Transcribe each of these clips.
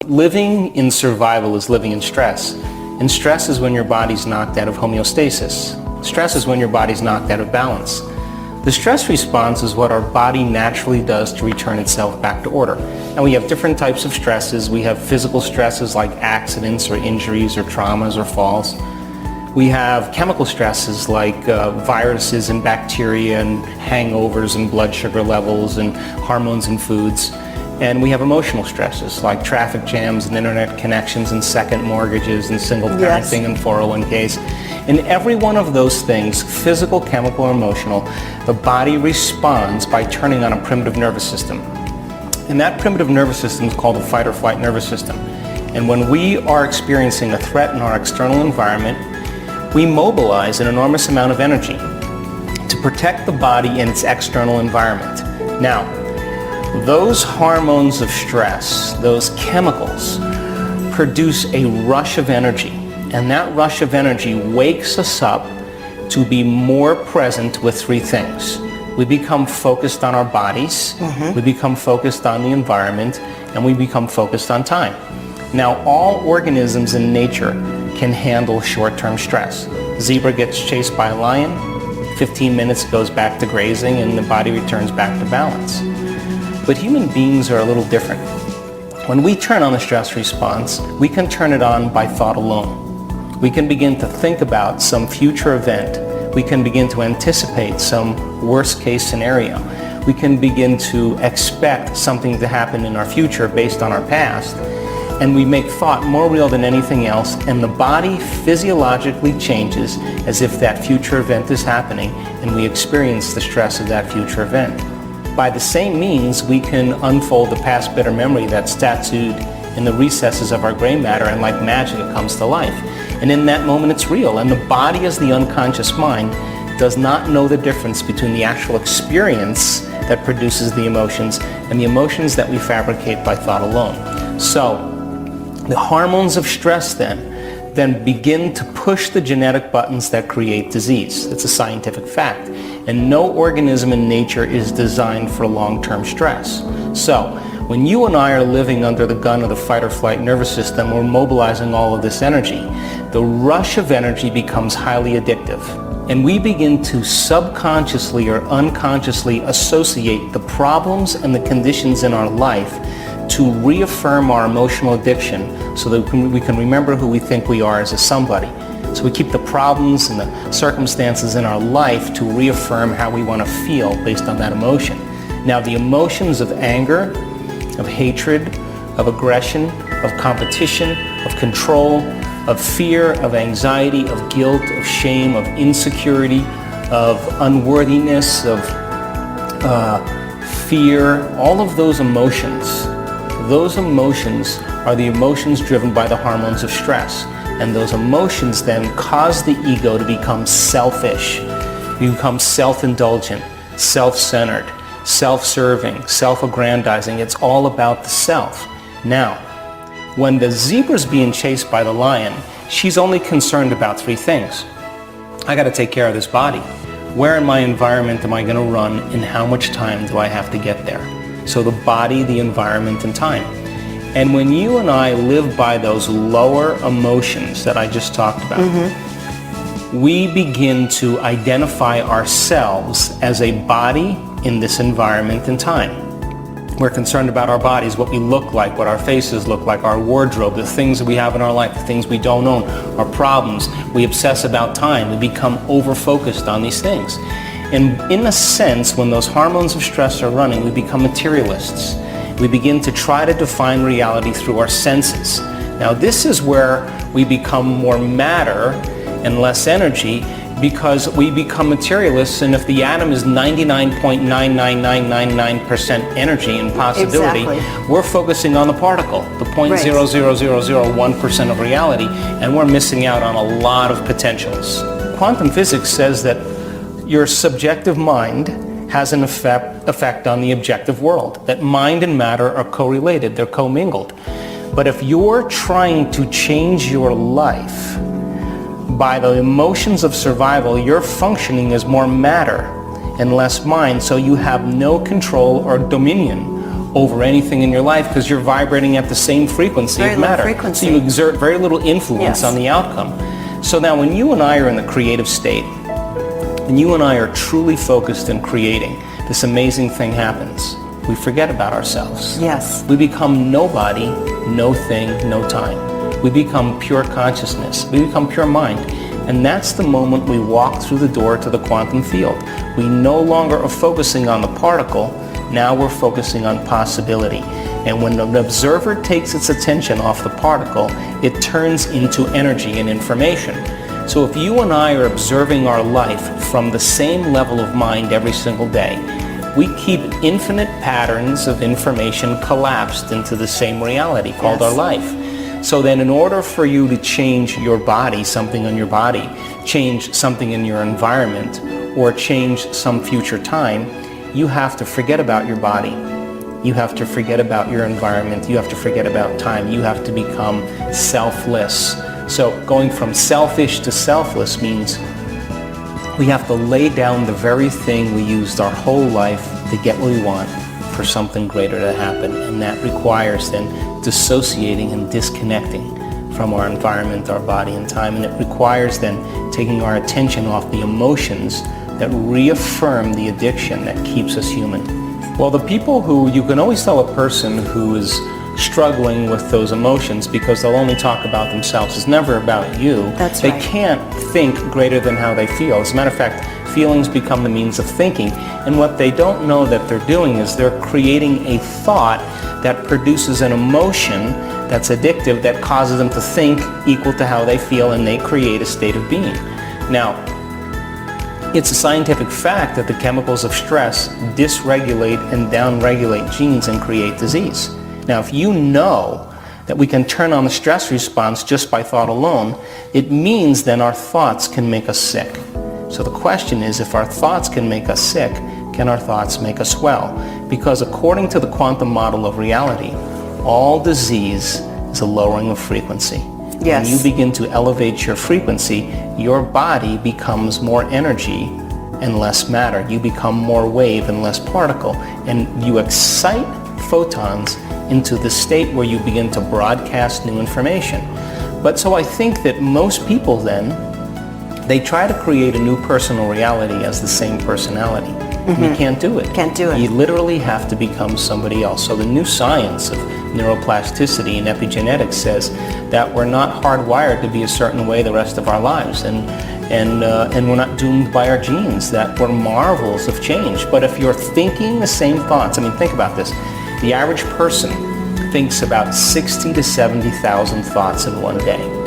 Living in survival is living in stress. And stress is when your body's knocked out of homeostasis. Stress is when your body's knocked out of balance. The stress response is what our body naturally does to return itself back to order. And we have different types of stresses. We have physical stresses like accidents or injuries or traumas or falls. We have chemical stresses like viruses and bacteria and hangovers and blood sugar levels and hormones in foods. And we have emotional stresses like traffic jams and internet connections and second mortgages and single parenting and 401ks. In every one of those things, physical, chemical, or emotional, the body responds by turning on a primitive nervous system. And that primitive nervous system is called the fight or flight nervous system. And when we are experiencing a threat in our external environment, we mobilize an enormous amount of energy to protect the body in its external environment. Now, those hormones of stress, those chemicals, produce a rush of energy. And that rush of energy wakes us up to be more present with three things. We become focused on our bodies, we become focused on the environment, and we become focused on time. Now, all organisms in nature can handle short-term stress. Zebra gets chased by a lion, 15 minutes goes back to grazing, and the body returns back to balance. But human beings are a little different. When we turn on the stress response, we can turn it on by thought alone. We can begin to think about some future event. We can begin to anticipate some worst-case scenario. We can begin to expect something to happen in our future based on our past. And we make thought more real than anything else, and the body physiologically changes as if that future event is happening, and we experience the stress of that future event. By the same means, we can unfold the past bitter memory that's tattooed in the recesses of our gray matter, and like magic, it comes to life. And in that moment, it's real. And the body, as the unconscious mind, does not know the difference between the actual experience that produces the emotions and the emotions that we fabricate by thought alone. So, the hormones of stress then begin to push the genetic buttons that create disease. It's a scientific fact. And no organism in nature is designed for long-term stress. So, when you and I are living under the gun of the fight or flight nervous system, we're mobilizing all of this energy. The rush of energy becomes highly addictive. And we begin to subconsciously or unconsciously associate the problems and the conditions in our life to reaffirm our emotional addiction so that we can remember who we think we are as a somebody. So we keep the problems and the circumstances in our life to reaffirm how we want to feel based on that emotion. Now, the emotions of anger, of hatred, of aggression, of competition, of control, of fear, of anxiety, of guilt, of shame, of insecurity, of unworthiness, of fear, all of those emotions are the emotions driven by the hormones of stress. And those emotions then cause the ego to become selfish, become self-indulgent, self-centered, self-serving, self-aggrandizing. It's all about the self. Now, when the zebra's being chased by the lion, she's only concerned about three things. I got to take care of this body. Where in my environment am I going to run, and how much time do I have to get there? So the body, the environment, and time. And when you and I live by those lower emotions that I just talked about, we begin to identify ourselves as a body in this environment and time. We're concerned about our bodies, what we look like, what our faces look like, our wardrobe, the things that we have in our life, the things we don't own, our problems. We obsess about time. We become over-focused on these things. And in a sense, when those hormones of stress are running, we become materialists. We begin to try to define reality through our senses. Now, this is where we become more matter and less energy, because we become materialists, and if the atom is 99.99999% energy and possibility, we're focusing on the particle, the 0.00001% of reality, and we're missing out on a lot of potentials. Quantum physics says that your subjective mind has an effect on the objective world, that mind and matter are correlated, they're commingled. But if you're trying to change your life by the emotions of survival, you're functioning as more matter and less mind, so you have no control or dominion over anything in your life because you're vibrating at the same frequency of matter. So you exert very little influence on the outcome. So now when you and I are in the creative state, and you and I are truly focused in creating, this amazing thing happens. We forget about ourselves. Yes. We become nobody, no thing, no time. We become pure consciousness. We become pure mind. And that's the moment we walk through the door to the quantum field. We no longer are focusing on the particle. Now we're focusing on possibility. And when the observer takes its attention off the particle, it turns into energy and information. So if you and I are observing our life from the same level of mind every single day, we keep infinite patterns of information collapsed into the same reality called our life. So then in order for you to change your body, something on your body, change something in your environment, or change some future time, you have to forget about your body. You have to forget about your environment. You have to forget about time. You have to become selfless. So going from selfish to selfless means we have to lay down the very thing we used our whole life to get what we want for something greater to happen. And that requires then dissociating and disconnecting from our environment, our body, and time. And it requires then taking our attention off the emotions that reaffirm the addiction that keeps us human. Well, the people who, you can always tell a person who is struggling with those emotions because they'll only talk about themselves. It's never about you. That's they right. can't think greater than how they feel. As a matter of fact, feelings become the means of thinking. And what they don't know that they're doing is they're creating a thought that produces an emotion that's addictive that causes them to think equal to how they feel, and they create a state of being. Now, it's a scientific fact that the chemicals of stress dysregulate and downregulate genes and create disease. Now, if you know that we can turn on the stress response just by thought alone, it means then our thoughts can make us sick. So the question is, if our thoughts can make us sick, can our thoughts make us well? Because according to the quantum model of reality, all disease is a lowering of frequency. Yes. When you begin to elevate your frequency, your body becomes more energy and less matter. You become more wave and less particle. And you excite photons into the state where you begin to broadcast new information. But so I think that most people then, they try to create a new personal reality as the same personality. Mm-hmm. You can't do it. Can't do it. You literally have to become somebody else. So the new science of neuroplasticity and epigenetics says that we're not hardwired to be a certain way the rest of our lives, and we're not doomed by our genes, that we're marvels of change. But if you're thinking the same thoughts, I mean, think about this. The average person thinks about 60 to 70,000 thoughts in one day.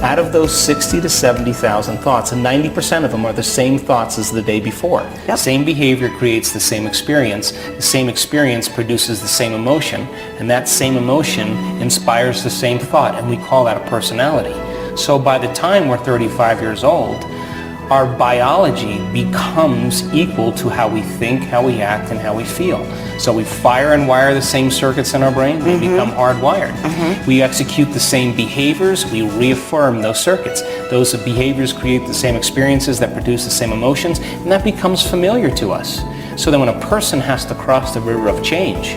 Out of those 60 to 70,000 thoughts, and 90% of them are the same thoughts as the day before. Yep. Same behavior creates the same experience. The same experience produces the same emotion, and that same emotion inspires the same thought, and we call that a personality. So by the time we're 35 years old, our biology becomes equal to how we think, how we act, and how we feel. So we fire and wire the same circuits in our brain, they become hardwired. We execute the same behaviors, we reaffirm those circuits. Those behaviors create the same experiences that produce the same emotions, and that becomes familiar to us. So then when a person has to cross the river of change,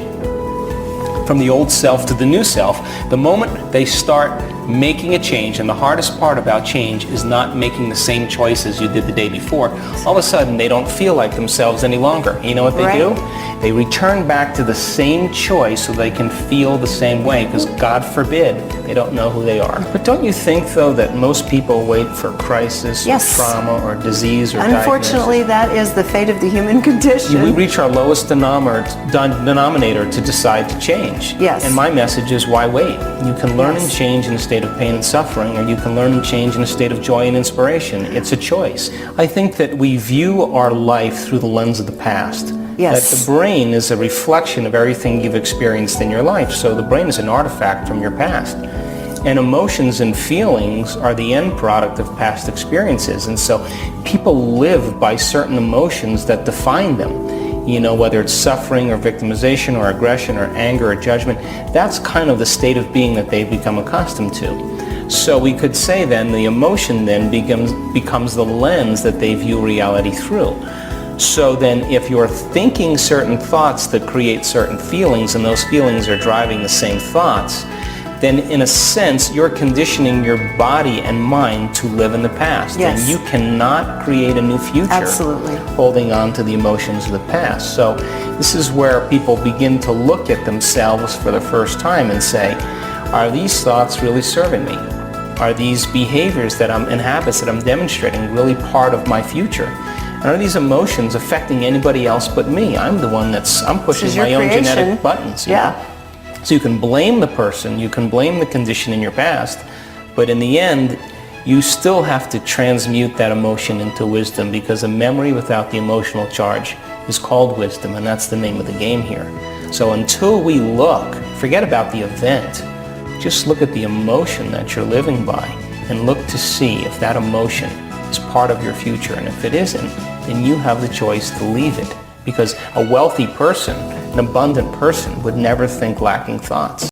from the old self to the new self, the moment they start making a change, and the hardest part about change is not making the same choices you did the day before, all of a sudden they don't feel like themselves any longer. You know what they do? They return back to the same choice so they can feel the same way, because God forbid they don't know who they are. But don't you think, though, that most people wait for crisis, or trauma, or disease, or Unfortunately, diagnosis? that is the fate of the human condition. We reach our lowest denominator to decide to change. Yes. And my message is, why wait? You can learn and change in a state of pain and suffering, or you can learn and change in a state of joy and inspiration. It's a choice. I think that we view our life through the lens of the past. Yes. That the brain is a reflection of everything you've experienced in your life. So the brain is an artifact from your past. And emotions and feelings are the end product of past experiences. And so people live by certain emotions that define them. You know, whether it's suffering or victimization or aggression or anger or judgment, that's kind of the state of being that they've become accustomed to. So we could say then the emotion then becomes the lens that they view reality through. So then if you're thinking certain thoughts that create certain feelings, and those feelings are driving the same thoughts, then in a sense you're conditioning your body and mind to live in the past. Yes. And you cannot create a new future Absolutely. holding on to the emotions of the past. So this is where people begin to look at themselves for the first time and say, are these thoughts really serving me? Are these behaviors and habits that I'm demonstrating really part of my future? And are these emotions affecting anybody else but me? I'm the one I'm pushing my own genetic buttons. Yeah. So you can blame the person, you can blame the condition in your past, but in the end, you still have to transmute that emotion into wisdom, because a memory without the emotional charge is called wisdom, and that's the name of the game here. So until we forget about the event, just look at the emotion that you're living by and look to see if that emotion is part of your future. And if it isn't, then you have the choice to leave it, because a wealthy person, an abundant person, would never think lacking thoughts.